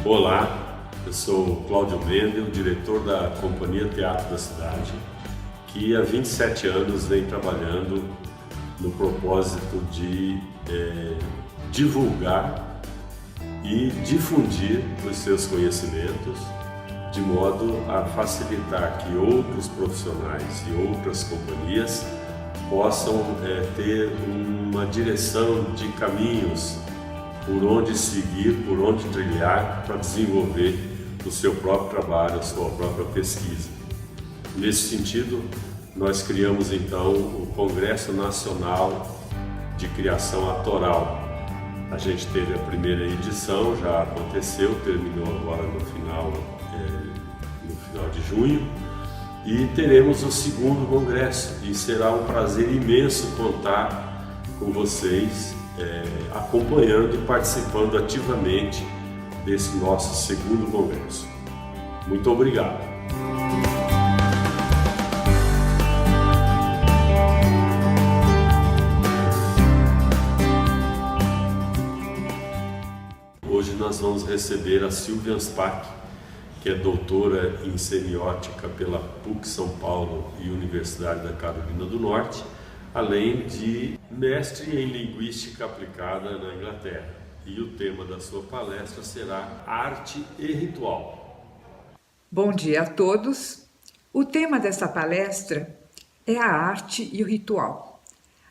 Olá, eu sou Cláudio Mendel, diretor da Companhia Teatro da Cidade, que há 27 anos vem trabalhando no propósito de divulgar e difundir os seus conhecimentos, de modo a facilitar que outros profissionais e outras companhias possam ter uma direção de caminhos por onde seguir, por onde trilhar para desenvolver o seu próprio trabalho, a sua própria pesquisa. Nesse sentido, nós criamos então o Congresso Nacional de Criação Atoral. A gente teve a primeira edição, já aconteceu, terminou agora no final de junho, e teremos o segundo congresso, e será um prazer imenso contar com vocês, acompanhando e participando ativamente desse nosso segundo congresso. Muito obrigado! Hoje nós vamos receber a Silvia Anspach, que é doutora em semiótica pela PUC São Paulo e Universidade da Carolina do Norte, além de mestre em linguística aplicada na Inglaterra. E o tema da sua palestra será Arte e Ritual. Bom dia a todos. O tema dessa palestra é a arte e o ritual.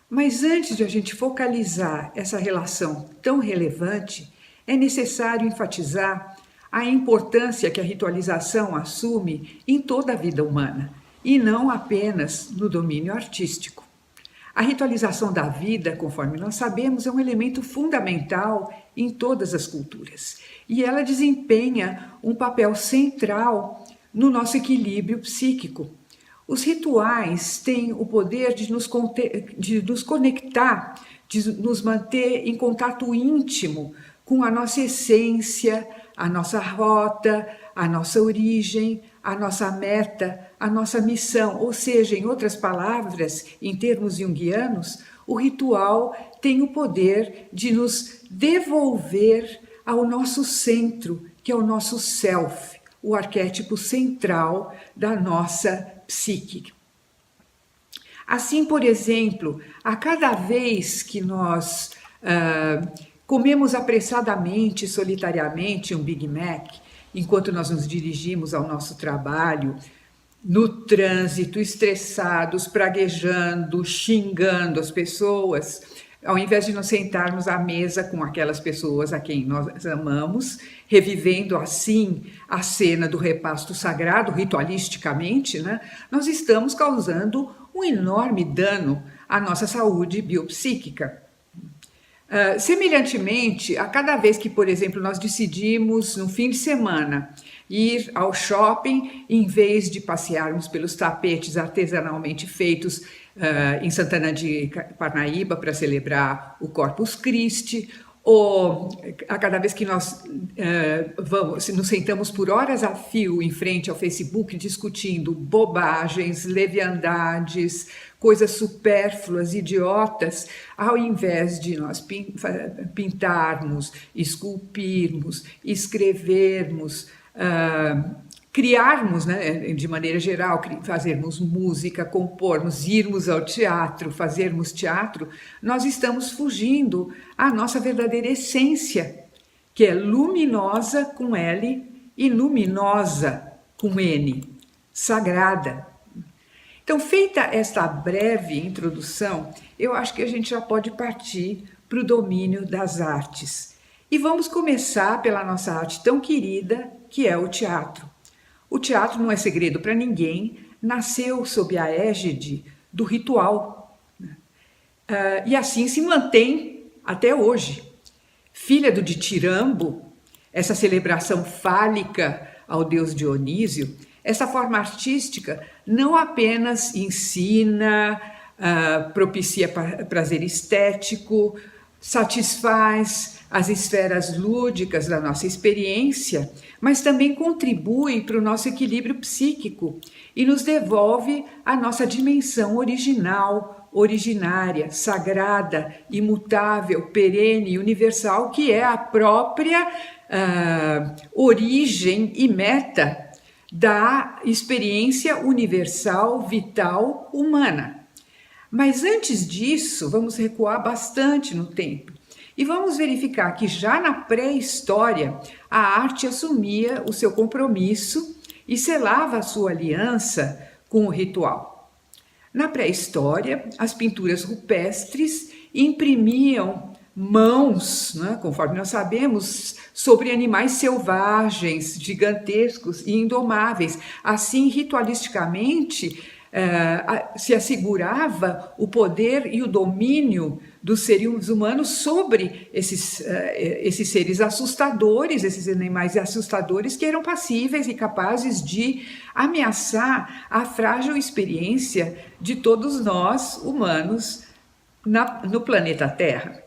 Mas antes de a gente focalizar essa relação tão relevante, é necessário enfatizar a importância que a ritualização assume em toda a vida humana, e não apenas no domínio artístico. A ritualização da vida, conforme nós sabemos, é um elemento fundamental em todas as culturas, e ela desempenha um papel central no nosso equilíbrio psíquico. Os rituais têm o poder de nos conectar, de nos manter em contato íntimo com a nossa essência, a nossa rota, a nossa origem, a nossa meta, a nossa missão. Ou seja, em outras palavras, em termos junguianos, o ritual tem o poder de nos devolver ao nosso centro, que é o nosso self, o arquétipo central da nossa psique. Assim, por exemplo, a cada vez que nós comemos apressadamente, solitariamente, um Big Mac, enquanto nós nos dirigimos ao nosso trabalho, no trânsito, estressados, praguejando, xingando as pessoas, ao invés de nos sentarmos à mesa com aquelas pessoas a quem nós amamos, revivendo assim a cena do repasto sagrado, ritualisticamente, né, nós estamos causando um enorme dano à nossa saúde biopsíquica. Semelhantemente, a cada vez que, por exemplo, nós decidimos no fim de semana ir ao shopping, em vez de passearmos pelos tapetes artesanalmente feitos em Santana de Parnaíba para celebrar o Corpus Christi, ou a cada vez que nós nos sentamos por horas a fio em frente ao Facebook discutindo bobagens, leviandades, coisas supérfluas, idiotas, ao invés de nós pintarmos, esculpirmos, escrevermos, criarmos, né, de maneira geral, fazermos música, compormos, irmos ao teatro, fazermos teatro, nós estamos fugindo à nossa verdadeira essência, que é luminosa com L e luminosa com N, sagrada. Então, feita esta breve introdução, eu acho que a gente já pode partir para o domínio das artes. E vamos começar pela nossa arte tão querida, que é o teatro. O teatro, não é segredo para ninguém, nasceu sob a égide do ritual. E assim se mantém até hoje. Filha do Ditirambo, essa celebração fálica ao deus Dionísio, essa forma artística não apenas ensina, propicia prazer estético, satisfaz as esferas lúdicas da nossa experiência, mas também contribui para o nosso equilíbrio psíquico e nos devolve a nossa dimensão original, originária, sagrada, imutável, perene e universal, que é a própria origem e meta da experiência universal, vital, humana. Mas antes disso, vamos recuar bastante no tempo e vamos verificar que já na pré-história a arte assumia o seu compromisso e selava a sua aliança com o ritual. Na pré-história, as pinturas rupestres imprimiam mãos, né, conforme nós sabemos, sobre animais selvagens, gigantescos e indomáveis. Assim, ritualisticamente, se assegurava o poder e o domínio dos seres humanos sobre esses seres assustadores, esses animais assustadores que eram passíveis e capazes de ameaçar a frágil experiência de todos nós, humanos, no planeta Terra.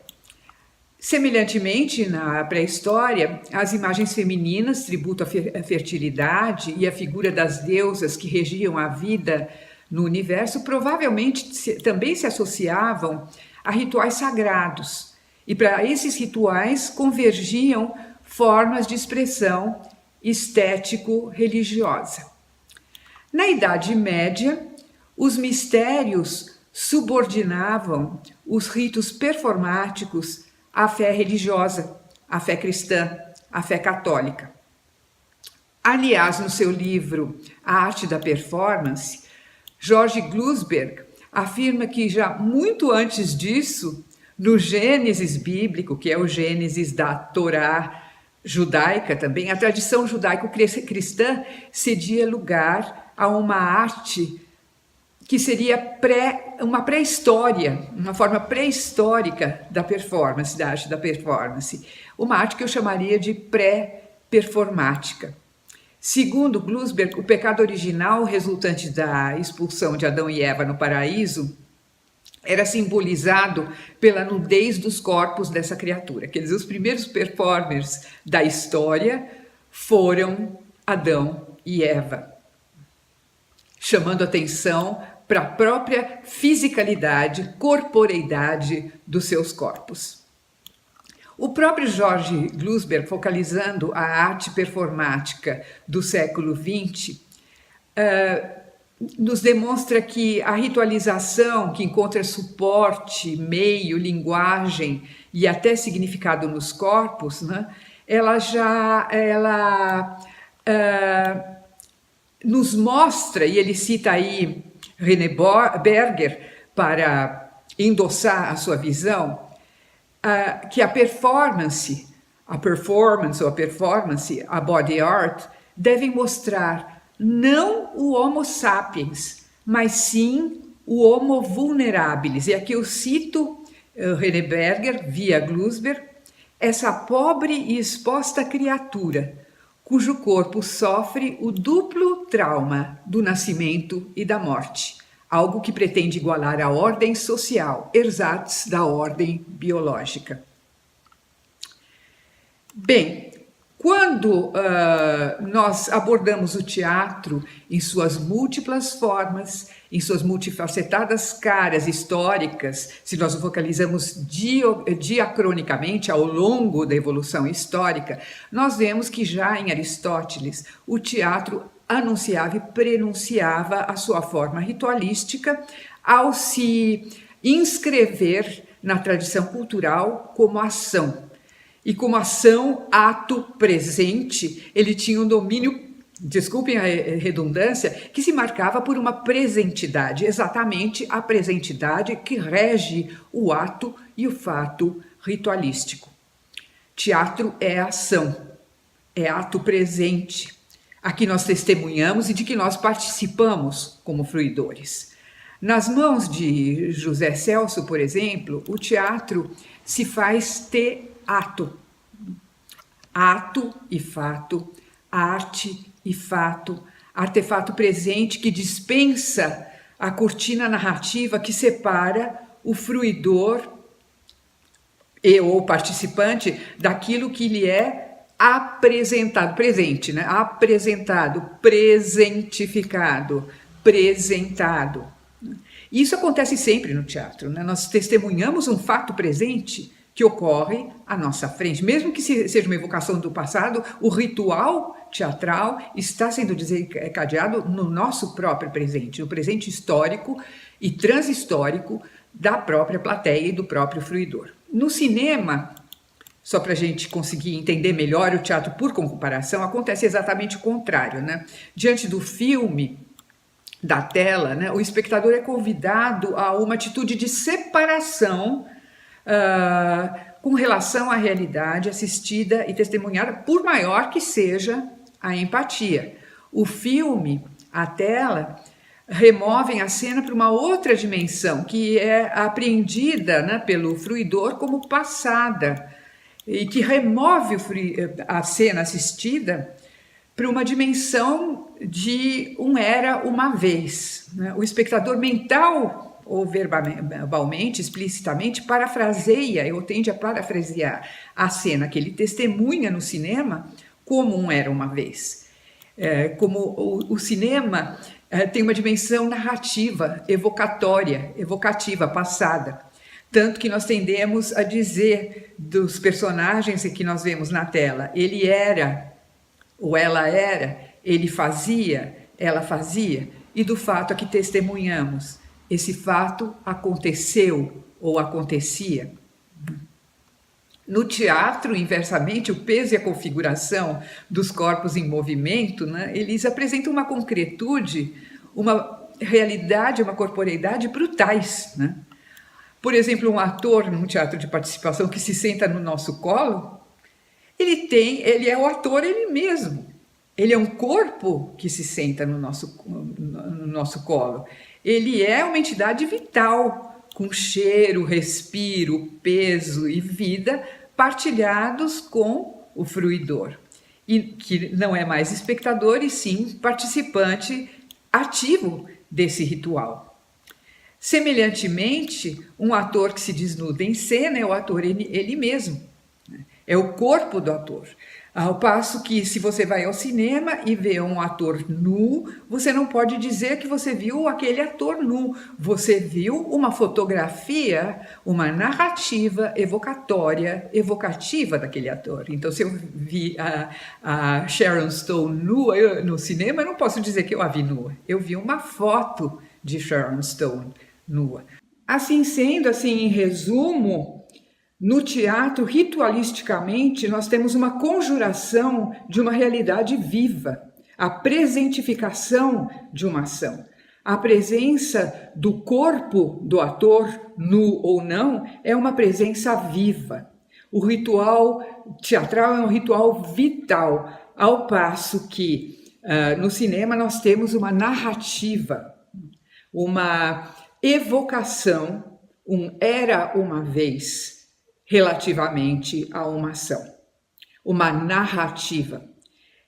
Semelhantemente, na pré-história, as imagens femininas, tributo à fertilidade e a figura das deusas que regiam a vida no universo, provavelmente também se associavam a rituais sagrados. E para esses rituais convergiam formas de expressão estético-religiosa. Na Idade Média, os mistérios subordinavam os ritos performáticos à fé religiosa, à fé cristã, à fé católica. Aliás, no seu livro A Arte da Performance, George Glusberg afirma que já muito antes disso, no Gênesis bíblico, que é o Gênesis da Torá judaica também, a tradição judaico-cristã cedia lugar a uma arte que seria uma pré-história, uma forma pré-histórica da performance, da arte da performance. Uma arte que eu chamaria de pré-performática. Segundo Glusberg, o pecado original resultante da expulsão de Adão e Eva no paraíso era simbolizado pela nudez dos corpos dessa criatura. Quer dizer, os primeiros performers da história foram Adão e Eva, chamando atenção para a própria fisicalidade, corporeidade dos seus corpos. O próprio George Glusberg, focalizando a arte performática do século XX, nos demonstra que a ritualização, que encontra suporte, meio, linguagem e até significado nos corpos, né, ela nos mostra, e ele cita aí René Berger para endossar a sua visão, que a performance, a body art, devem mostrar não o Homo sapiens, mas sim o Homo vulnerabilis. E aqui eu cito René Berger, via Glusberg, essa pobre e exposta criatura, cujo corpo sofre o duplo trauma do nascimento e da morte, algo que pretende igualar a ordem social, ersatz da ordem biológica. Bem, quando nós abordamos o teatro em suas múltiplas formas, em suas multifacetadas caras históricas, se nós o focalizamos diacronicamente ao longo da evolução histórica, nós vemos que já em Aristóteles o teatro anunciava e prenunciava a sua forma ritualística ao se inscrever na tradição cultural como ação. E como ação, ato presente, ele tinha um domínio, desculpem a redundância, que se marcava por uma presentidade, exatamente a presentidade que rege o ato e o fato ritualístico. Teatro é ação, é ato presente, a que nós testemunhamos e de que nós participamos como fruidores. Nas mãos de José Celso, por exemplo, o teatro se faz teatro. Ato e fato, arte e fato, artefato presente que dispensa a cortina narrativa que separa o fruidor ou participante daquilo que lhe é apresentado, presente, né? Apresentado, presentificado, presentado. Isso acontece sempre no teatro, né? Nós testemunhamos um fato presente que ocorre à nossa frente. Mesmo que seja uma evocação do passado, o ritual teatral está sendo desencadeado no nosso próprio presente, no presente histórico e transhistórico da própria plateia e do próprio fruidor. No cinema, só para a gente conseguir entender melhor o teatro por comparação, acontece exatamente o contrário, né? Diante do filme, da tela, né, o espectador é convidado a uma atitude de separação com relação à realidade assistida e testemunhada, por maior que seja a empatia. O filme, a tela, removem a cena para uma outra dimensão, que é apreendida, né, pelo fruidor como passada, e que remove a cena assistida para uma dimensão de um era uma vez, né? O espectador mental ou verbalmente, explicitamente, parafraseia ou tende a parafrasear a cena que ele testemunha no cinema como um era uma vez. Como o cinema tem uma dimensão narrativa, evocativa, passada. Tanto que nós tendemos a dizer dos personagens que nós vemos na tela, ele era, ou ela era, ele fazia, ela fazia, e do fato a que testemunhamos, esse fato aconteceu ou acontecia. No teatro, inversamente, o peso e a configuração dos corpos em movimento, né, eles apresentam uma concretude, uma realidade, uma corporeidade brutais, né? Por exemplo, um ator num teatro de participação que se senta no nosso colo, ele é o ator ele mesmo. Ele é um corpo que se senta no nosso colo. Ele é uma entidade vital, com cheiro, respiro, peso e vida partilhados com o fruidor. E que não é mais espectador, e sim participante ativo desse ritual. Semelhantemente, um ator que se desnuda em cena é o ator ele mesmo, é o corpo do ator. Ao passo que, se você vai ao cinema e vê um ator nu, você não pode dizer que você viu aquele ator nu. Você viu uma fotografia, uma narrativa evocativa daquele ator. Então, se eu vi a Sharon Stone nua no cinema, eu não posso dizer que eu a vi nua. Eu vi uma foto de Sharon Stone nua. Assim sendo, em resumo, no teatro, ritualisticamente, nós temos uma conjuração de uma realidade viva, a presentificação de uma ação. A presença do corpo do ator, nu ou não, é uma presença viva. O ritual teatral é um ritual vital, ao passo que no cinema nós temos uma narrativa, uma evocação, era uma vez, relativamente a uma ação, uma narrativa.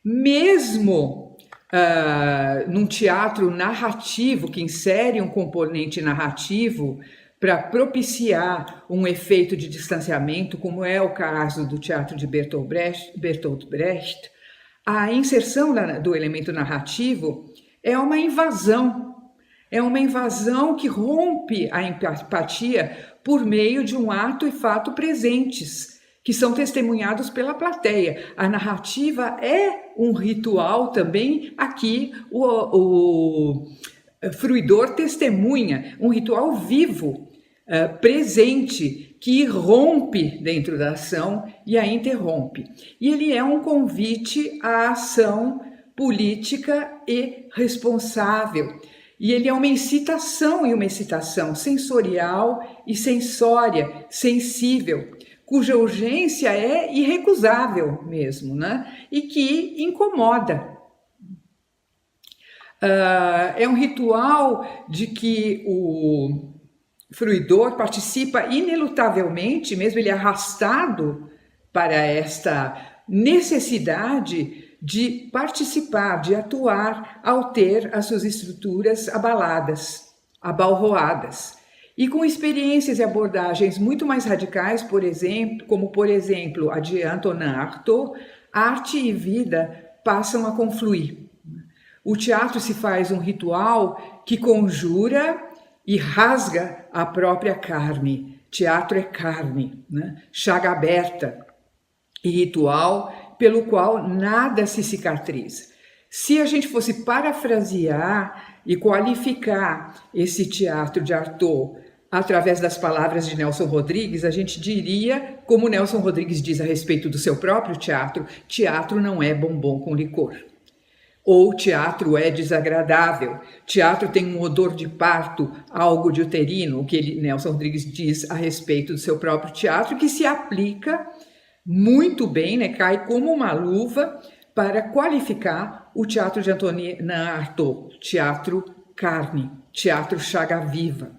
Mesmo num teatro narrativo, que insere um componente narrativo para propiciar um efeito de distanciamento, como é o caso do teatro de Bertolt Brecht, a inserção do elemento narrativo é uma invasão. É uma invasão que rompe a empatia por meio de um ato e fato presentes, que são testemunhados pela plateia. A narrativa é um ritual também, aqui o fruidor testemunha, um ritual vivo, presente, que irrompe dentro da ação e a interrompe. E ele é um convite à ação política e responsável. E ele é uma incitação sensorial e sensória, sensível, cuja urgência é irrecusável mesmo, né? E que incomoda. É um ritual de que o fruidor participa inelutavelmente, mesmo ele arrastado para esta necessidade de participar, de atuar ao ter as suas estruturas abaladas, abalroadas. E com experiências e abordagens muito mais radicais, como por exemplo a de Antonin Artaud, arte e vida passam a confluir. O teatro se faz um ritual que conjura e rasga a própria carne. Teatro é carne, né? Chaga aberta e ritual pelo qual nada se cicatriza. Se a gente fosse parafrasear e qualificar esse teatro de Artaud através das palavras de Nelson Rodrigues, a gente diria, como Nelson Rodrigues diz a respeito do seu próprio teatro, teatro não é bombom com licor. Ou teatro é desagradável, teatro tem um odor de parto, algo de uterino, o que Nelson Rodrigues diz a respeito do seu próprio teatro, que se aplica muito bem, né, cai como uma luva para qualificar o teatro de Antonin Artaud, teatro carne, teatro chaga viva.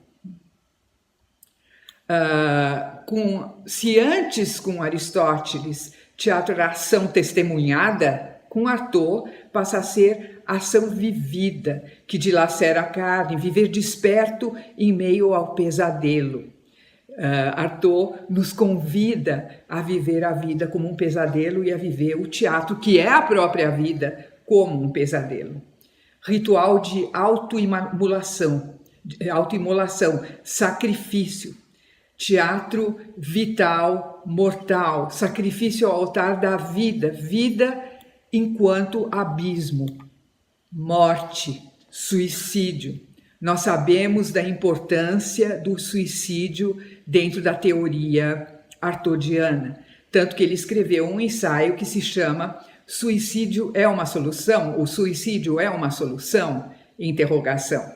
Se antes com Aristóteles teatro era ação testemunhada, com Artaud passa a ser ação vivida, que dilacera a carne, viver desperto em meio ao pesadelo. Artaud nos convida a viver a vida como um pesadelo e a viver o teatro, que é a própria vida, como um pesadelo. Ritual de autoimolação, sacrifício. Teatro vital, mortal, sacrifício ao altar da vida, vida enquanto abismo, morte, suicídio. Nós sabemos da importância do suicídio dentro da teoria artaudiana, tanto que ele escreveu um ensaio que se chama Suicídio é uma solução? O suicídio é uma solução? Interrogação.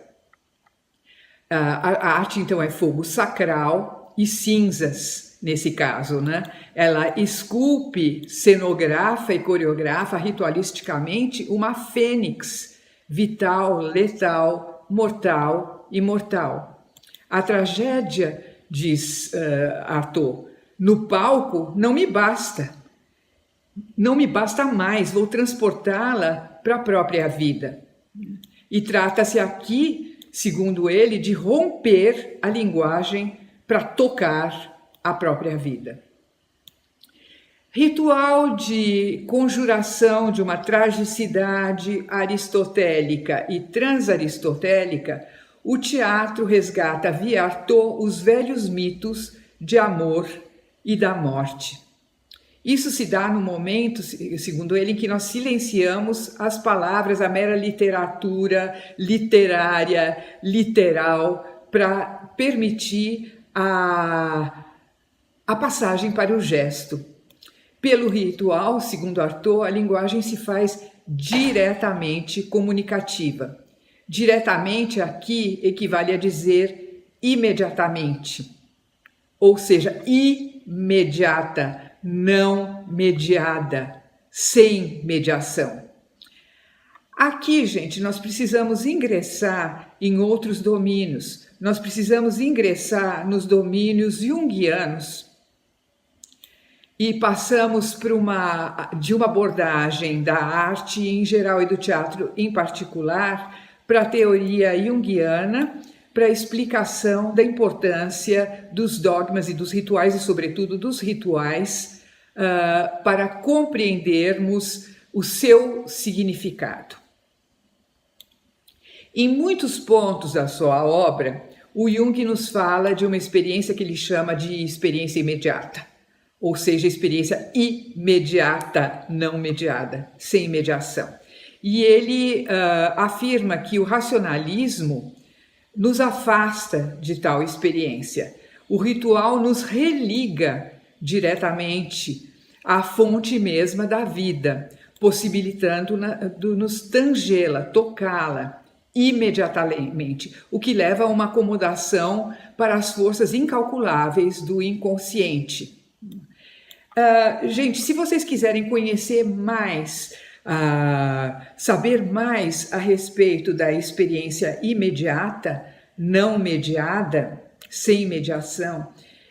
A arte, então, é fogo sacral e cinzas, nesse caso, né? Ela esculpe, cenografa e coreografa ritualisticamente uma fênix, vital, letal, mortal, imortal. A tragédia, diz Artaud, no palco não me basta mais, vou transportá-la para a própria vida. E trata-se aqui, segundo ele, de romper a linguagem para tocar a própria vida. Ritual de conjuração de uma tragicidade aristotélica e transaristotélica, o teatro resgata via Artaud os velhos mitos de amor e da morte. Isso se dá no momento, segundo ele, em que nós silenciamos as palavras, a mera literatura literária, literal, para permitir a passagem para o gesto. Pelo ritual, segundo Artaud, a linguagem se faz diretamente comunicativa. Diretamente aqui equivale a dizer imediatamente, ou seja, imediata, não mediada, sem mediação. Aqui, gente, nós precisamos ingressar em outros domínios. Nós precisamos ingressar nos domínios junguianos e passamos de uma abordagem da arte em geral e do teatro em particular para a teoria junguiana, para a explicação da importância dos dogmas e dos rituais, e sobretudo dos rituais, para compreendermos o seu significado. Em muitos pontos da sua obra, o Jung nos fala de uma experiência que ele chama de experiência imediata, ou seja, experiência imediata, não mediada, sem mediação. E ele afirma que o racionalismo nos afasta de tal experiência. O ritual nos religa diretamente à fonte mesma da vida, possibilitando-nos tangê-la, tocá-la imediatamente, o que leva a uma acomodação para as forças incalculáveis do inconsciente. Gente, se vocês quiserem conhecer mais, saber mais a respeito da experiência imediata, não mediada, sem mediação,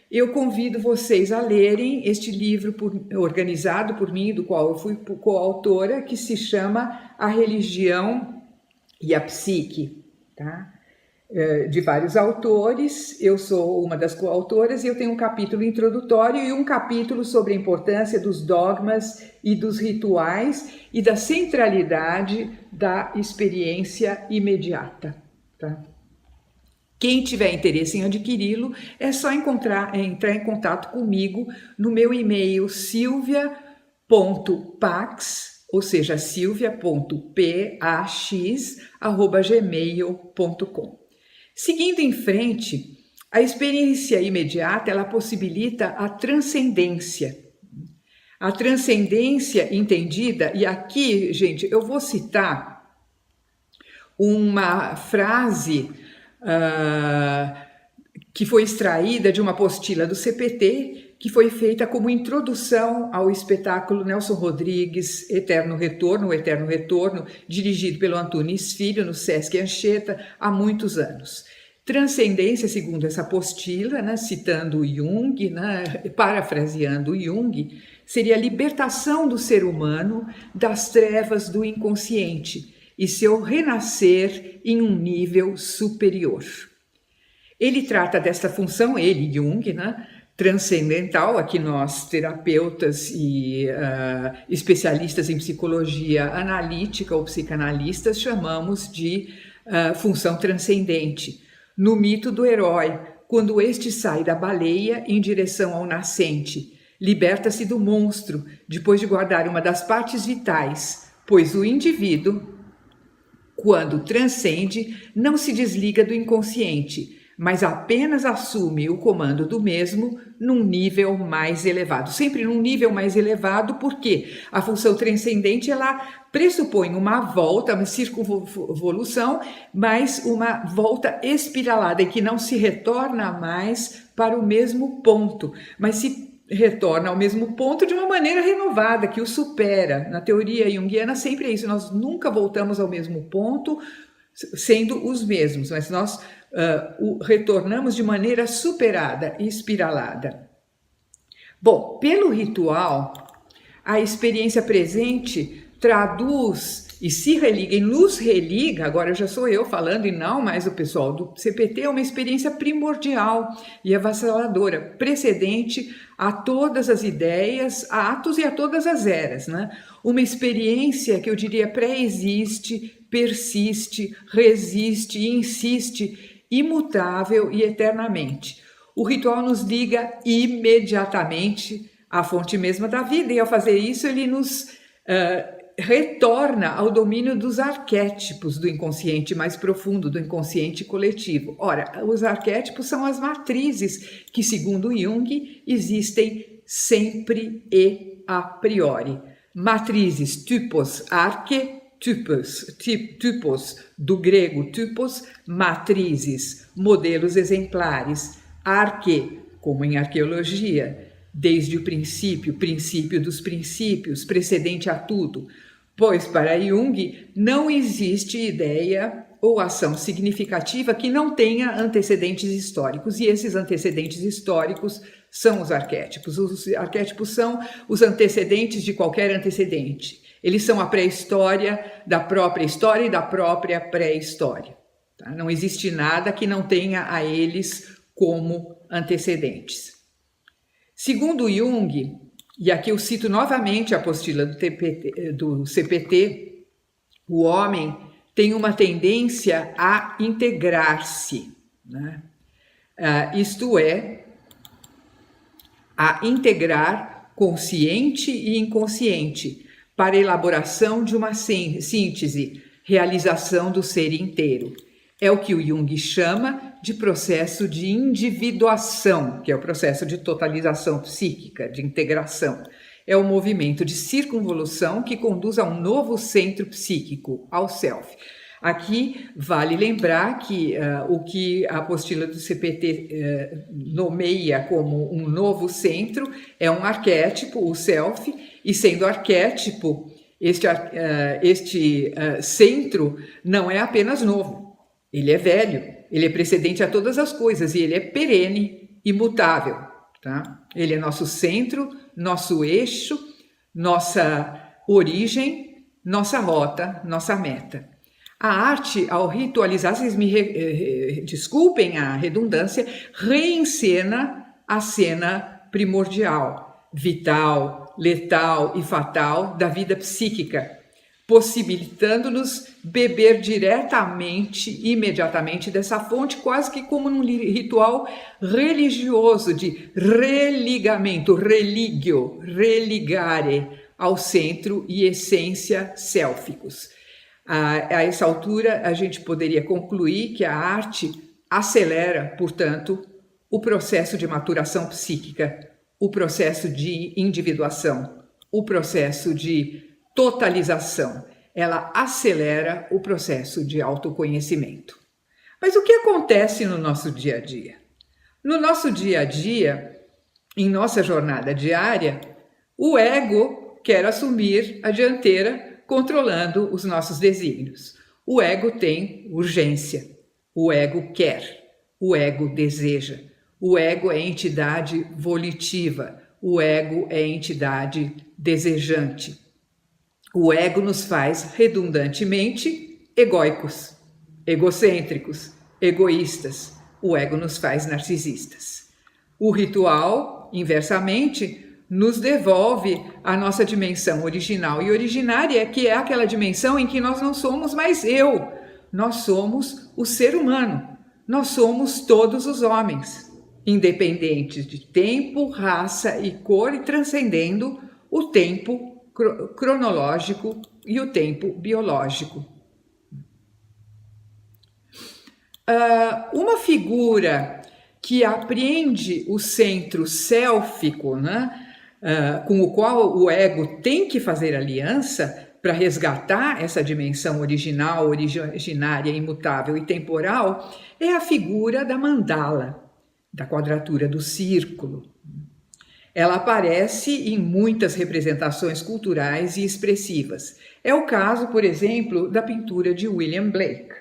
eu convido vocês a lerem este livro organizado por mim, do qual eu fui coautora, que se chama A Religião e a Psique. Tá? de vários autores. Eu sou uma das coautoras e eu tenho um capítulo introdutório e um capítulo sobre a importância dos dogmas e dos rituais e da centralidade da experiência imediata. Tá? Quem tiver interesse em adquiri-lo, é só entrar em contato comigo no meu e-mail silvia.pax, ou seja, silvia.pax@gmail.com. Seguindo em frente, a experiência imediata, ela possibilita a transcendência. A transcendência entendida, e aqui, gente, eu vou citar uma frase que foi extraída de uma apostila do CPT, que foi feita como introdução ao espetáculo Nelson Rodrigues, Eterno Retorno, o Eterno Retorno, dirigido pelo Antunes Filho, no Sesc Anchieta, há muitos anos. Transcendência, segundo essa apostila, né, citando Jung, né, parafraseando Jung, seria a libertação do ser humano das trevas do inconsciente e seu renascer em um nível superior. Ele trata desta função, ele, Jung, né, transcendental, a que nós, terapeutas e especialistas em psicologia analítica ou psicanalistas, chamamos de função transcendente. No mito do herói, quando este sai da baleia em direção ao nascente, liberta-se do monstro, depois de guardar uma das partes vitais, pois o indivíduo, quando transcende, não se desliga do inconsciente, mas apenas assume o comando do mesmo num nível mais elevado. Sempre num nível mais elevado, porque a função transcendente, ela pressupõe uma volta, uma circunvolução, mas uma volta espiralada, em que não se retorna mais para o mesmo ponto, mas se retorna ao mesmo ponto de uma maneira renovada, que o supera. Na teoria junguiana sempre é isso, nós nunca voltamos ao mesmo ponto sendo os mesmos, mas nós retornamos de maneira superada e espiralada. Bom, pelo ritual, a experiência presente traduz e se religa, e nos religa, agora já sou eu falando e não mais o pessoal do CPT, é uma experiência primordial e avassaladora, precedente a todas as ideias, a atos e a todas as eras, né? Uma experiência que eu diria pré-existe, persiste, resiste e insiste, imutável e eternamente. O ritual nos liga imediatamente à fonte mesma da vida e ao fazer isso ele nos retorna ao domínio dos arquétipos do inconsciente mais profundo, do inconsciente coletivo. Ora, os arquétipos são as matrizes que, segundo Jung, existem sempre e a priori. Matrizes, typos, typos, do grego typos, matrizes, modelos exemplares, arque, como em arqueologia, desde o princípio, princípio dos princípios, precedente a tudo. Pois para Jung não existe ideia ou ação significativa que não tenha antecedentes históricos, e esses antecedentes históricos são os arquétipos. Os arquétipos são os antecedentes de qualquer antecedente. Eles são a pré-história da própria história e da própria pré-história. Tá? Não existe nada que não tenha a eles como antecedentes. Segundo Jung, e aqui eu cito novamente a apostila do CPT, o homem tem uma tendência a integrar-se, né? Isto é, a integrar consciente e inconsciente para a elaboração de uma síntese, realização do ser inteiro. É o que o Jung chama de processo de individuação, que é o processo de totalização psíquica, de integração. É o movimento de circunvolução que conduz a um novo centro psíquico, ao self. Aqui vale lembrar que o que a apostila do CPT nomeia como um novo centro é um arquétipo, o self, e sendo arquétipo, este centro não é apenas novo. Ele é velho, ele é precedente a todas as coisas e ele é perene, imutável. Tá? Ele é nosso centro, nosso eixo, nossa origem, nossa rota, nossa meta. A arte, ao ritualizar, vocês me desculpem a redundância, reencena a cena primordial, vital, letal e fatal da vida psíquica, possibilitando-nos beber diretamente, imediatamente dessa fonte, quase que como num ritual religioso de religamento, religio, religare ao centro e essência sélficos. A essa altura, a gente poderia concluir que a arte acelera, portanto, o processo de maturação psíquica, o processo de individuação, o processo de totalização. Ela acelera o processo de autoconhecimento. Mas o que acontece no nosso dia a dia? No nosso dia a dia, em nossa jornada diária, o ego quer assumir a dianteira, controlando os nossos desígnios. O ego tem urgência, o ego quer, o ego deseja, o ego é entidade volitiva, o ego é entidade desejante. O ego nos faz redundantemente egóicos, egocêntricos, egoístas. O ego nos faz narcisistas. O ritual, inversamente, nos devolve a nossa dimensão original e originária, que é aquela dimensão em que nós não somos mais eu, nós somos o ser humano, nós somos todos os homens, independentes de tempo, raça e cor e transcendendo o tempo cronológico e o tempo biológico. Uma figura que apreende o centro sélfico, né? Com o qual o ego tem que fazer aliança para resgatar essa dimensão original, originária, imutável e temporal, é a figura da mandala, da quadratura do círculo. Ela aparece em muitas representações culturais e expressivas. É o caso, por exemplo, da pintura de William Blake.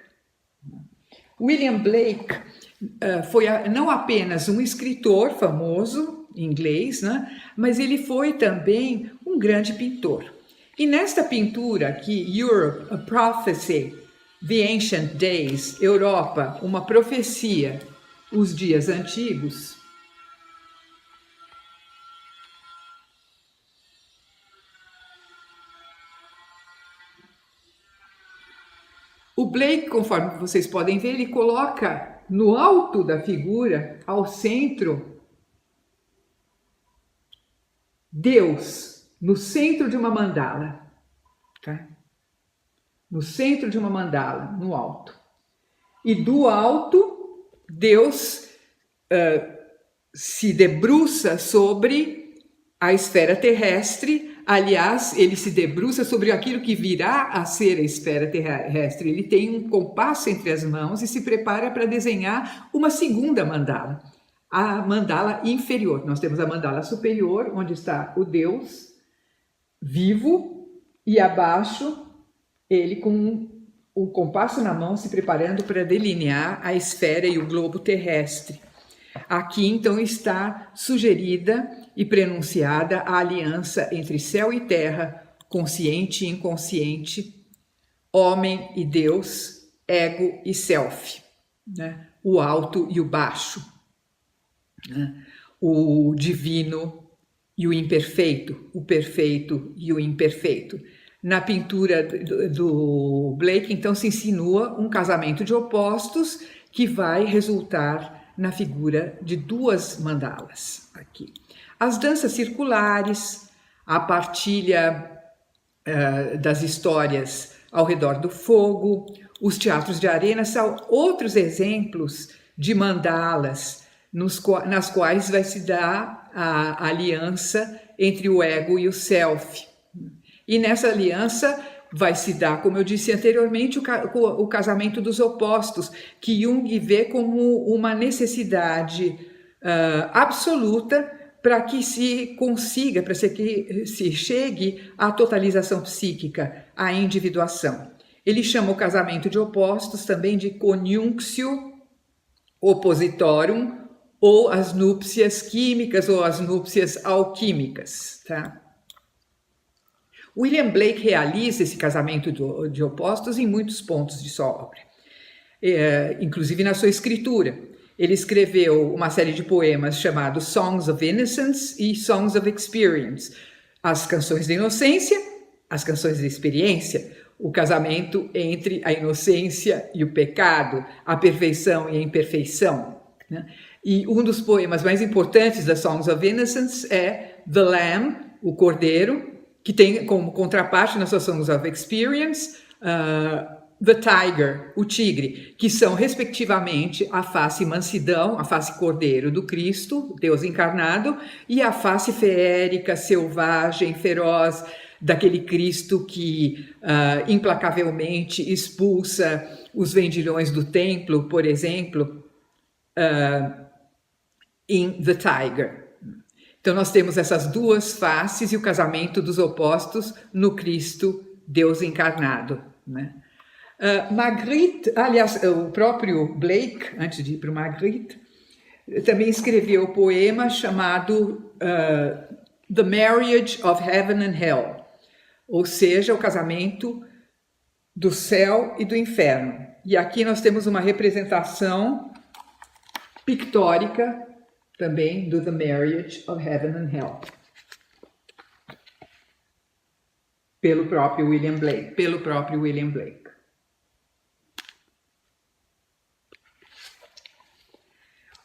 William Blake foi não apenas um escritor famoso, inglês, né? Mas ele foi também um grande pintor. E nesta pintura aqui, Europe, a Prophecy, The Ancient Days, Europa, uma profecia, os dias antigos, o Blake, conforme vocês podem ver, ele coloca no alto da figura, ao centro, Deus, no centro de uma mandala, tá? No centro de uma mandala, no alto. E do alto, Deus se debruça sobre a esfera terrestre. Aliás, ele se debruça sobre aquilo que virá a ser a esfera terrestre. Ele tem um compasso entre as mãos e se prepara para desenhar uma segunda mandala. A mandala inferior. Nós temos a mandala superior, onde está o Deus vivo, e abaixo ele com o compasso na mão se preparando para delinear a esfera e o globo terrestre. Aqui então está sugerida e prenunciada a aliança entre céu e terra, consciente e inconsciente, homem e Deus, ego e self, né? O alto e o baixo, o divino e o imperfeito, o perfeito e o imperfeito. Na pintura do Blake, então, se insinua um casamento de opostos que vai resultar na figura de duas mandalas aqui. As danças circulares, a partilha das histórias ao redor do fogo, os teatros de arena são outros exemplos de mandalas nas quais vai se dar a aliança entre o ego e o self. E nessa aliança vai se dar, como eu disse anteriormente, o casamento dos opostos, que Jung vê como uma necessidade absoluta para que se consiga, para que se chegue à totalização psíquica, à individuação. Ele chama o casamento de opostos também de conjunctio oppositorum, ou as núpcias químicas ou as núpcias alquímicas, tá? William Blake realiza esse casamento de opostos em muitos pontos de sua obra, inclusive na sua escritura. Ele escreveu uma série de poemas chamados Songs of Innocence e Songs of Experience, as canções da inocência, as canções da experiência, o casamento entre a inocência e o pecado, a perfeição e a imperfeição, né? E um dos poemas mais importantes das Songs of Innocence é The Lamb, o Cordeiro, que tem como contraparte nas suas Songs of Experience The Tiger, o tigre, que são respectivamente a face mansidão, a face cordeiro do Cristo, Deus encarnado, e a face feérica, selvagem, feroz, daquele Cristo que implacavelmente expulsa os vendilhões do templo, por exemplo, em The Tiger. Então nós temos essas duas faces e o casamento dos opostos no Cristo, Deus encarnado, né? Magritte, aliás, o próprio Blake, antes de ir para o Magritte, também escreveu um poema chamado The Marriage of Heaven and Hell, ou seja, o casamento do céu e do inferno. E aqui nós temos uma representação pictórica também do The Marriage of Heaven and Hell, pelo próprio William Blake.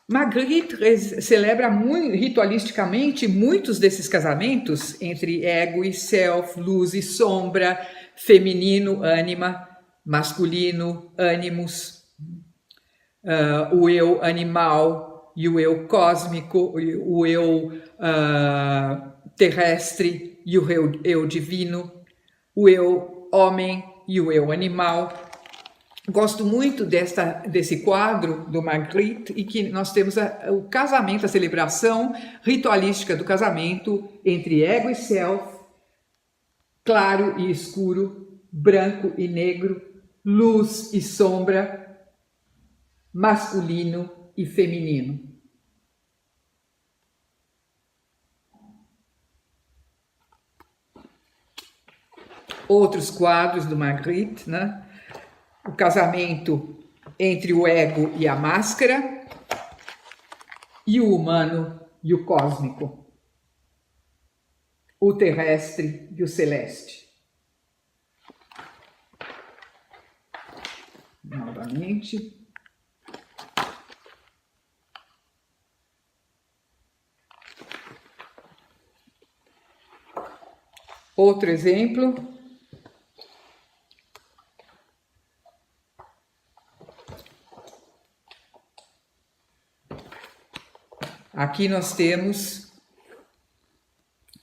Magritte celebra ritualisticamente muitos desses casamentos entre ego e self, luz e sombra, feminino, ânima, masculino, ânimos, o eu animal e o eu cósmico, o eu terrestre e o eu divino, o eu homem e o eu animal. Gosto muito desse quadro do Magritte, e que nós temos o casamento, a celebração ritualística do casamento entre ego e self, claro e escuro, branco e negro, luz e sombra, masculino e feminino. Outros quadros do Magritte, né? O casamento entre o ego e a máscara, e o humano e o cósmico, o terrestre e o celeste. Novamente. Outro exemplo. Aqui nós temos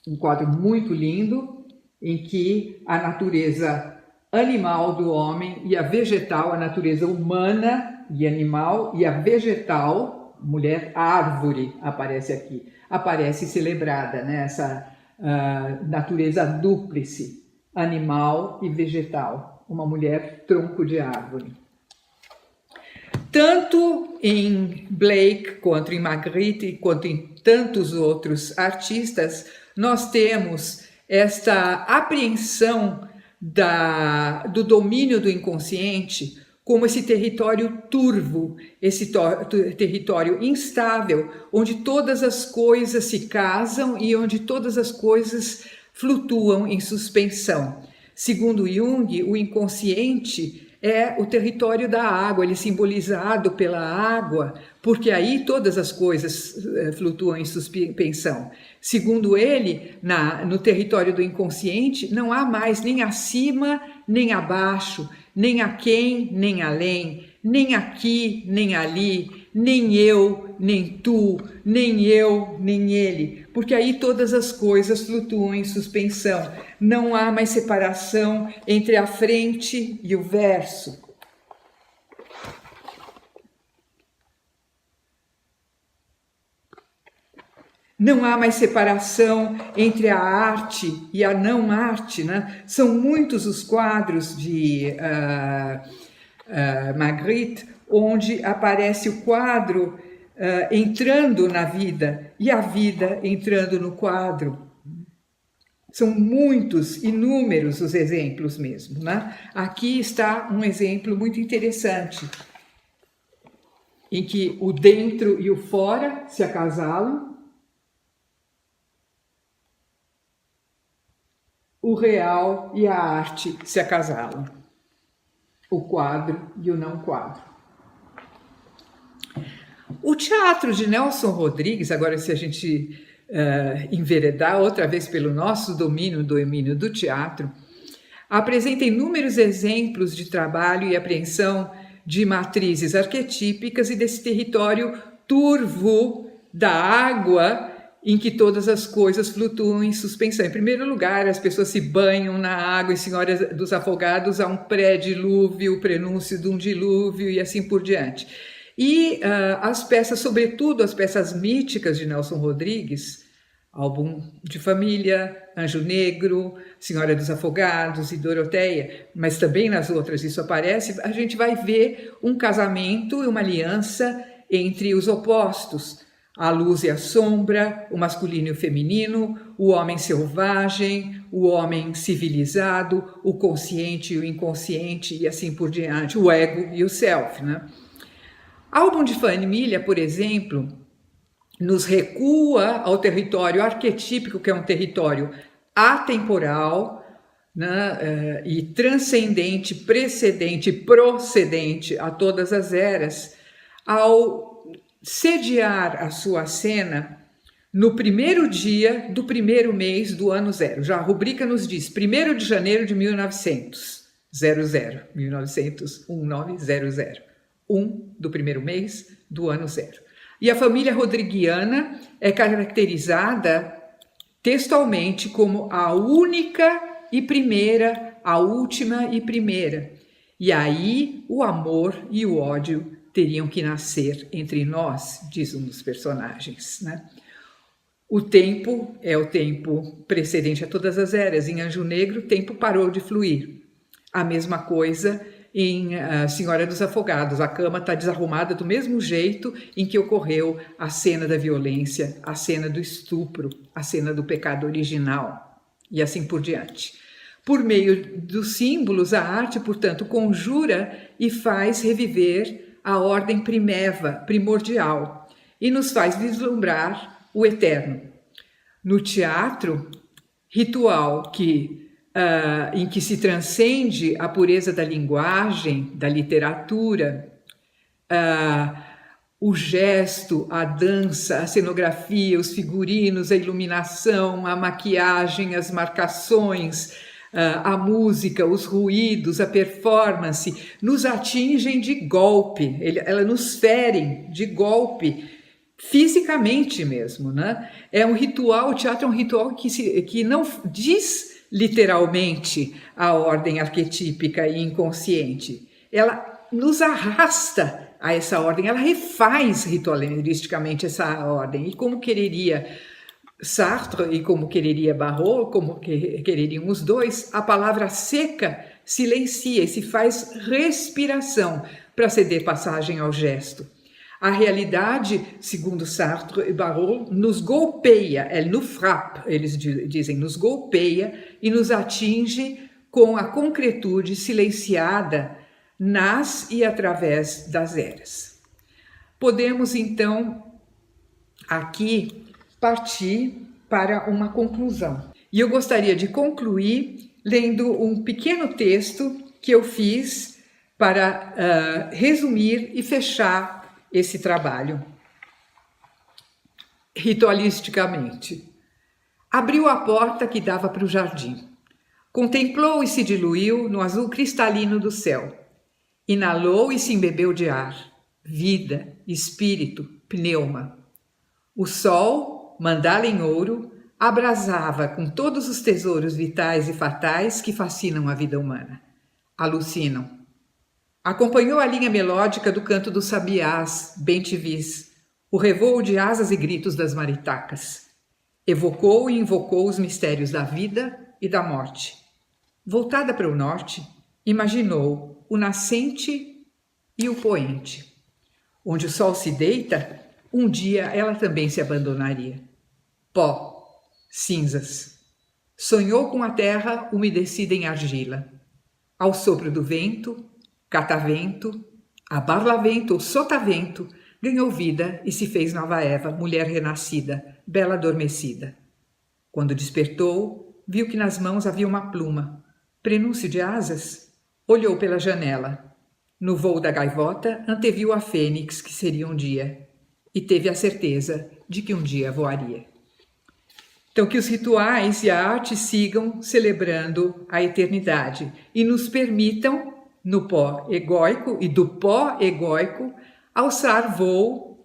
um quadro muito lindo em que a natureza animal do homem e a vegetal, a natureza humana e animal e a vegetal, mulher árvore, aparece aqui, aparece celebrada, né? Essa natureza dúplice, animal e vegetal, uma mulher tronco de árvore. Tanto em Blake, quanto em Magritte, quanto em tantos outros artistas, nós temos esta apreensão do domínio do inconsciente como esse território turvo, esse território instável, onde todas as coisas se casam e onde todas as coisas flutuam em suspensão. Segundo Jung, o inconsciente é o território da água, ele é simbolizado pela água, porque aí todas as coisas flutuam em suspensão. Segundo ele, no território do inconsciente, não há mais nem acima, nem abaixo, nem aquém, nem além, nem aqui, nem ali, nem eu, nem tu, nem eu, nem ele, porque aí todas as coisas flutuam em suspensão. Não há mais separação entre a frente e o verso. Não há mais separação entre a arte e a não arte, né? São muitos os quadros de Magritte onde aparece o quadro entrando na vida e a vida entrando no quadro. São muitos, inúmeros os exemplos mesmo, né? Aqui está um exemplo muito interessante, em que o dentro e o fora se acasalam, o real e a arte se acasalam, o quadro e o não quadro. O teatro de Nelson Rodrigues, agora se a gente enveredar outra vez pelo nosso domínio do teatro, apresenta inúmeros exemplos de trabalho e apreensão de matrizes arquetípicas e desse território turvo da água em que todas as coisas flutuam em suspensão. Em primeiro lugar, as pessoas se banham na água, em Senhora dos Afogados há um pré-dilúvio, o prenúncio de um dilúvio e assim por diante. E as peças, sobretudo as peças míticas de Nelson Rodrigues, Álbum de Família, Anjo Negro, Senhora dos Afogados e Doroteia, mas também nas outras isso aparece, a gente vai ver um casamento e uma aliança entre os opostos, a luz e a sombra, o masculino e o feminino, o homem selvagem, o homem civilizado, o consciente e o inconsciente e assim por diante, o ego e o self, né? Álbum de Família, por exemplo, nos recua ao território arquetípico, que é um território atemporal, né, e transcendente, precedente, procedente a todas as eras, ao sediar a sua cena no primeiro dia do primeiro mês do ano zero. Já a rubrica nos diz 1º de janeiro de 1900, 1900, 1 do primeiro mês do ano zero. E a família rodriguiana é caracterizada textualmente como a única e primeira, a última e primeira. E aí o amor e o ódio teriam que nascer entre nós, diz um dos personagens, né? O tempo é o tempo precedente a todas as eras. Em Anjo Negro, o tempo parou de fluir. A mesma coisa em Senhora dos Afogados. A cama está desarrumada do mesmo jeito em que ocorreu a cena da violência, a cena do estupro, a cena do pecado original e assim por diante. Por meio dos símbolos, a arte, portanto, conjura e faz reviver a ordem primordial e nos faz vislumbrar o eterno. No teatro, ritual em que se transcende a pureza da linguagem, da literatura, o gesto, a dança, a cenografia, os figurinos, a iluminação, a maquiagem, as marcações, a música, os ruídos, a performance, nos atingem de golpe, elas nos ferem de golpe, fisicamente mesmo, né? É um ritual, o teatro é um ritual que não diz literalmente a ordem arquetípica e inconsciente. Ela nos arrasta a essa ordem, ela refaz ritualisticamente essa ordem. E como quereria Sartre e como quereria Barrault, como quereriam os dois, a palavra seca silencia e se faz respiração para ceder passagem ao gesto. A realidade, segundo Sartre e Barrault, nos golpeia, elle nous frappe, eles dizem, nos golpeia e nos atinge com a concretude silenciada nas e através das eras. Podemos, então, aqui partir para uma conclusão. E eu gostaria de concluir lendo um pequeno texto que eu fiz para resumir e fechar esse trabalho ritualisticamente. Abriu a porta que dava para o jardim. Contemplou e se diluiu no azul cristalino do céu. Inalou e se embebeu de ar, vida, espírito, pneuma. O sol, mandala em ouro, abrasava com todos os tesouros vitais e fatais que fascinam a vida humana. Alucinam. Acompanhou a linha melódica do canto dos sabiás, bem-te-vis, o revoo de asas e gritos das maritacas. Evocou e invocou os mistérios da vida e da morte. Voltada para o norte, imaginou o nascente e o poente. Onde o sol se deita, um dia ela também se abandonaria. Pó, cinzas. Sonhou com a terra umedecida em argila. Ao sopro do vento, catavento, abarlavento ou sotavento, ganhou vida e se fez nova Eva, mulher renascida, bela adormecida. Quando despertou, viu que nas mãos havia uma pluma, prenúncio de asas. Olhou pela janela. No voo da gaivota, anteviu a fênix que seria um dia, e teve a certeza de que um dia voaria. Então, que os rituais e a arte sigam celebrando a eternidade e nos permitam, no pó egóico e do pó egóico, alçar voo,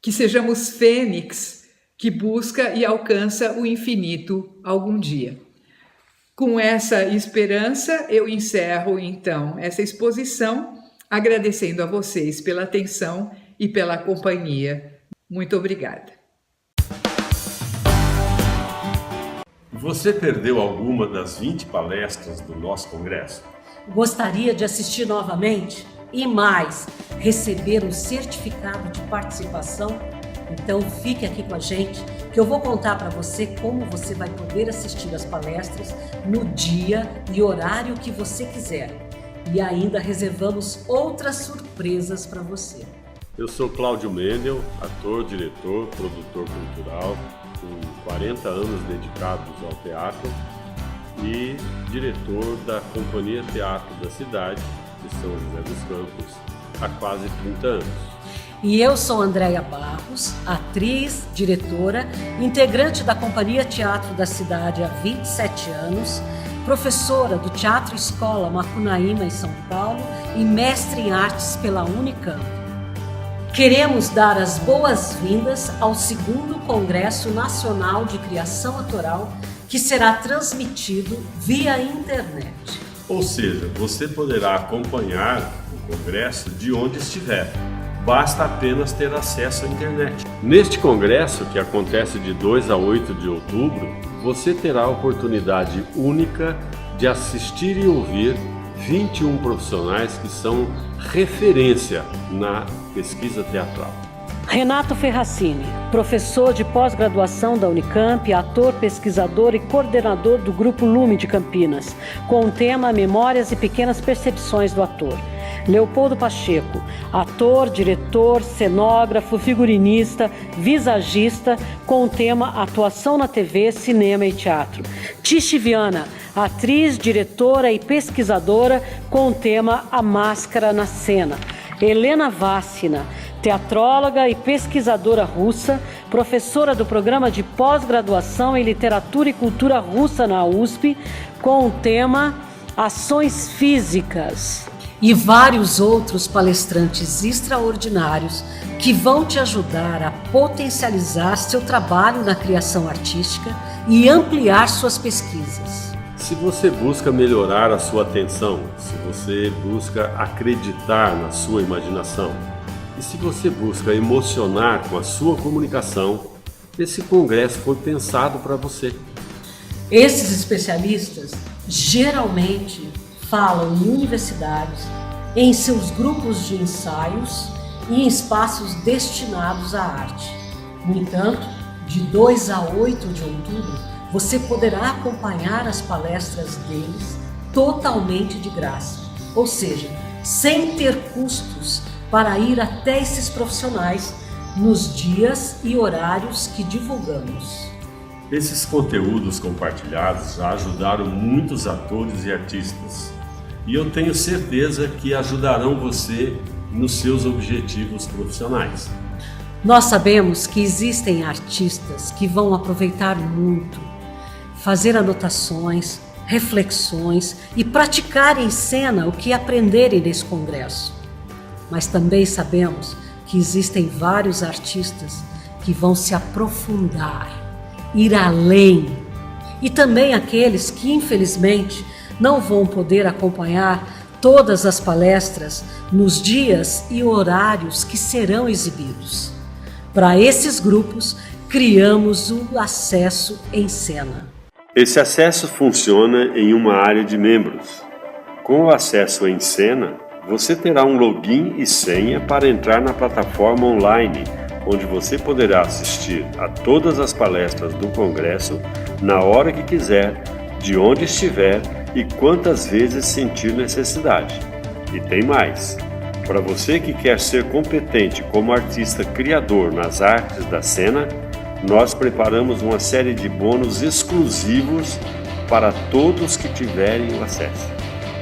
que sejamos fênix que busca e alcança o infinito algum dia. Com essa esperança, eu encerro, então, essa exposição, agradecendo a vocês pela atenção e pela companhia. Muito obrigada. Você perdeu alguma das 20 palestras do nosso congresso? Gostaria de assistir novamente? E mais, receber um certificado de participação? Então fique aqui com a gente, que eu vou contar para você como você vai poder assistir as palestras no dia e horário que você quiser. E ainda reservamos outras surpresas para você. Eu sou Cláudio Mendel, ator, diretor, produtor cultural, com 40 anos dedicados ao teatro e diretor da Companhia Teatro da Cidade, de São José dos Campos, há quase 30 anos. E eu sou Andréia Barros, atriz, diretora, integrante da Companhia Teatro da Cidade há 27 anos, professora do Teatro Escola Macunaíma em São Paulo e mestre em artes pela Unicamp. Queremos dar as boas-vindas ao 2º Congresso Nacional de Criação Autoral, que será transmitido via internet. Ou seja, você poderá acompanhar o congresso de onde estiver. Basta apenas ter acesso à internet. Neste congresso, que acontece de 2 a 8 de outubro, você terá a oportunidade única de assistir e ouvir 21 profissionais que são referência na pesquisa teatral. Renato Ferracini, professor de pós-graduação da Unicamp, ator, pesquisador e coordenador do Grupo Lume de Campinas, com o tema Memórias e Pequenas Percepções do Ator. Leopoldo Pacheco, ator, diretor, cenógrafo, figurinista, visagista, com o tema Atuação na TV, Cinema e Teatro. Tishi Viana, atriz, diretora e pesquisadora, com o tema A Máscara na Cena. Helena Vassina, teatróloga e pesquisadora russa, professora do programa de pós-graduação em Literatura e Cultura Russa na USP, com o tema Ações Físicas. E vários outros palestrantes extraordinários que vão te ajudar a potencializar seu trabalho na criação artística e ampliar suas pesquisas. Se você busca melhorar a sua atenção, se você busca acreditar na sua imaginação e se você busca emocionar com a sua comunicação, esse congresso foi pensado para você. Esses especialistas geralmente falam em universidades, em seus grupos de ensaios e em espaços destinados à arte. No entanto, de 2 a 8 de outubro, você poderá acompanhar as palestras deles totalmente de graça, ou seja, sem ter custos para ir até esses profissionais nos dias e horários que divulgamos. Esses conteúdos compartilhados já ajudaram muitos atores e artistas. E eu tenho certeza que ajudarão você nos seus objetivos profissionais. Nós sabemos que existem artistas que vão aproveitar muito, fazer anotações, reflexões e praticar em cena o que aprenderem nesse congresso. Mas também sabemos que existem vários artistas que vão se aprofundar, ir além, e também aqueles que, infelizmente, não vão poder acompanhar todas as palestras nos dias e horários que serão exibidos. Para esses grupos, criamos o acesso em cena. Esse acesso funciona em uma área de membros. Com o acesso em cena, você terá um login e senha para entrar na plataforma online, onde você poderá assistir a todas as palestras do Congresso na hora que quiser, de onde estiver e quantas vezes sentir necessidade. E tem mais. Para você que quer ser competente como artista criador nas artes da cena, nós preparamos uma série de bônus exclusivos para todos que tiverem o acesso.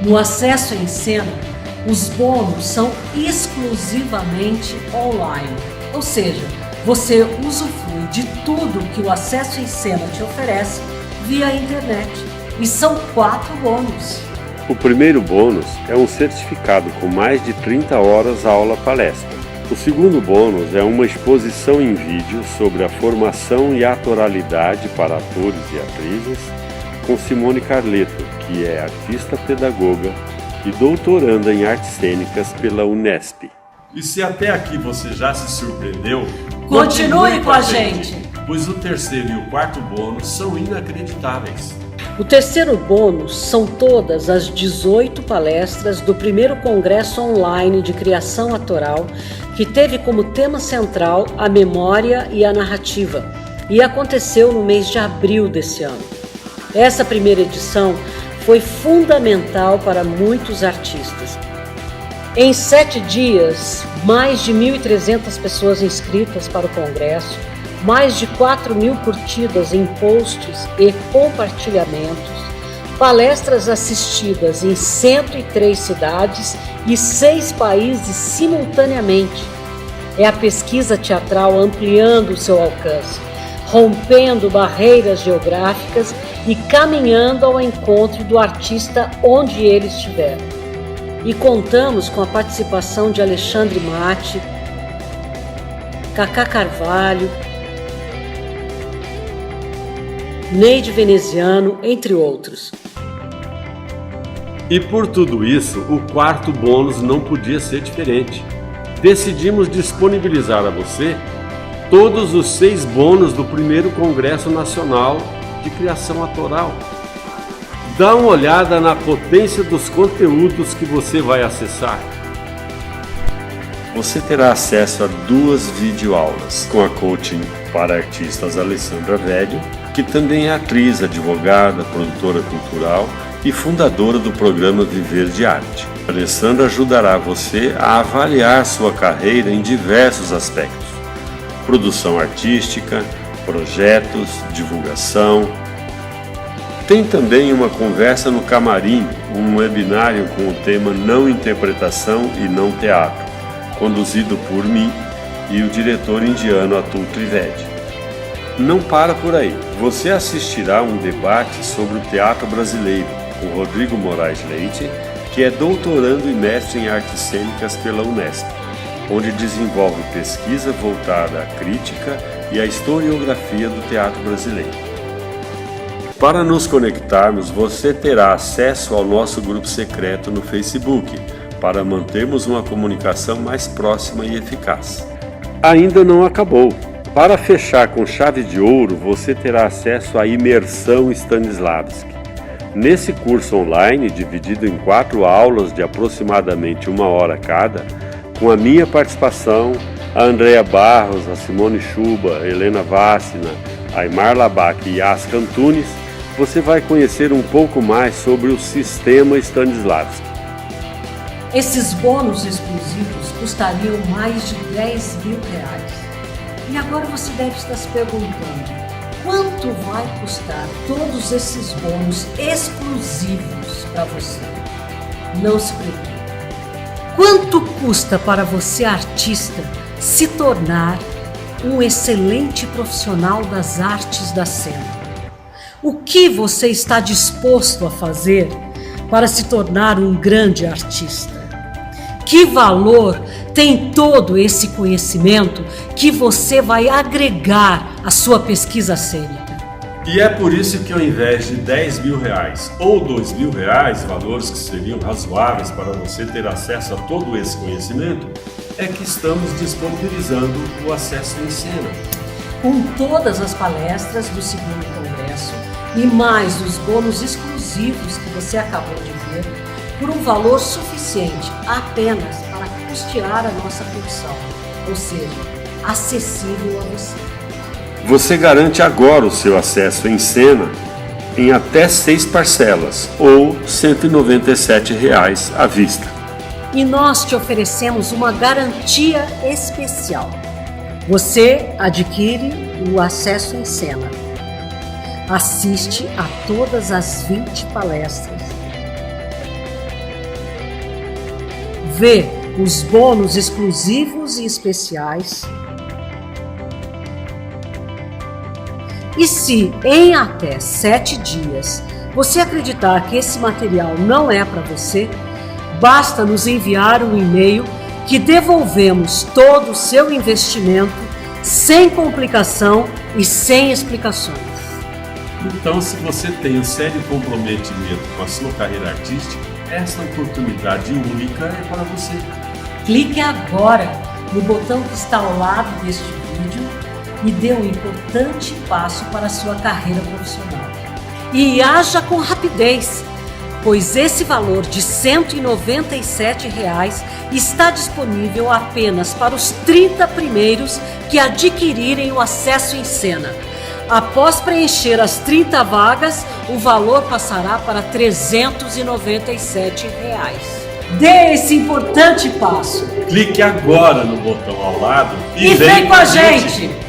No Acesso em Cena, os bônus são exclusivamente online, ou seja, você usufrui de tudo que o Acesso em Cena te oferece via internet. E são 4 bônus. O primeiro bônus é um certificado com mais de 30 horas aula-palestra. O segundo bônus é uma exposição em vídeo sobre a formação e atoralidade para atores e atrizes com Simone Carleto, que é artista pedagoga e doutoranda em artes cênicas pela Unesp. E se até aqui você já se surpreendeu, continue com a gente, pois o terceiro e o quarto bônus são inacreditáveis. O terceiro bônus são todas as 18 palestras do primeiro Congresso Online de Criação Atoral, que teve como tema central a memória e a narrativa, e aconteceu no mês de abril desse ano. Essa primeira edição foi fundamental para muitos artistas. Em 7 dias, mais de 1.300 pessoas inscritas para o Congresso, mais de 4.000 curtidas em posts e compartilhamentos, palestras assistidas em 103 cidades e 6 países simultaneamente. É a pesquisa teatral ampliando o seu alcance, rompendo barreiras geográficas e caminhando ao encontro do artista onde ele estiver. E contamos com a participação de Alexandre Matti, Cacá Carvalho, Neide Veneziano, entre outros. E por tudo isso, o quarto bônus não podia ser diferente. Decidimos disponibilizar a você todos os 6 bônus do primeiro Congresso Nacional de Criação Atoral. Dá uma olhada na potência dos conteúdos que você vai acessar. Você terá acesso a 2 videoaulas com a coaching para artistas Alessandra Velho, que também é atriz, advogada, produtora cultural e fundadora do programa Viver de Arte. A Alessandra ajudará você a avaliar sua carreira em diversos aspectos: produção artística, projetos, divulgação. Tem também uma conversa no camarim, um webinário com o tema Não Interpretação e Não Teatro, conduzido por mim e o diretor indiano Atul Trivedi. Não para por aí. Você assistirá a um debate sobre o teatro brasileiro com Rodrigo Moraes Leite, que é doutorando e mestre em artes cênicas pela Unesp, onde desenvolve pesquisa voltada à crítica e à historiografia do teatro brasileiro. Para nos conectarmos, você terá acesso ao nosso grupo secreto no Facebook, para mantermos uma comunicação mais próxima e eficaz. Ainda não acabou. Para fechar com chave de ouro, você terá acesso à Imersão Stanislavski. Nesse curso online, dividido em 4 aulas de aproximadamente 1 hora cada, com a minha participação, a Andrea Barros, a Simone Chuba, a Helena Vassina, a Aymar Labac e Aska Antunes, você vai conhecer um pouco mais sobre o sistema Stanislavski. Esses bônus exclusivos custariam mais de R$10.000. E agora você deve estar se perguntando, quanto vai custar todos esses bônus exclusivos para você? Não se preocupe. Quanto custa para você, artista, se tornar um excelente profissional das artes da cena? O que você está disposto a fazer para se tornar um grande artista? Que valor tem todo esse conhecimento que você vai agregar à sua pesquisa cênica? E é por isso que ao invés de R$10.000 ou R$2.000, valores que seriam razoáveis para você ter acesso a todo esse conhecimento, é que estamos disponibilizando o Acesso em Cena. Com todas as palestras do segundo congresso e mais os bônus exclusivos que você acabou de ver, por um valor suficiente apenas para custear a nossa produção, ou seja, acessível a você. Você garante agora o seu acesso em cena em até 6 parcelas ou R$ 197 à vista. E nós te oferecemos uma garantia especial. Você adquire o acesso em cena, assiste a todas as 20 palestras, vê os bônus exclusivos e especiais. E se em até 7 dias você acreditar que esse material não é para você, basta nos enviar um e-mail que devolvemos todo o seu investimento sem complicação e sem explicações. Então, se você tem um sério comprometimento com a sua carreira artística, essa oportunidade única é para você. Clique agora no botão que está ao lado deste vídeo e dê um importante passo para a sua carreira profissional. E haja com rapidez, pois esse valor de R$ 197 está disponível apenas para os 30 primeiros que adquirirem o acesso em cena. Após preencher as 30 vagas, o valor passará para R$ 397. Dê esse importante passo. Clique agora no botão ao lado E vem com a gente!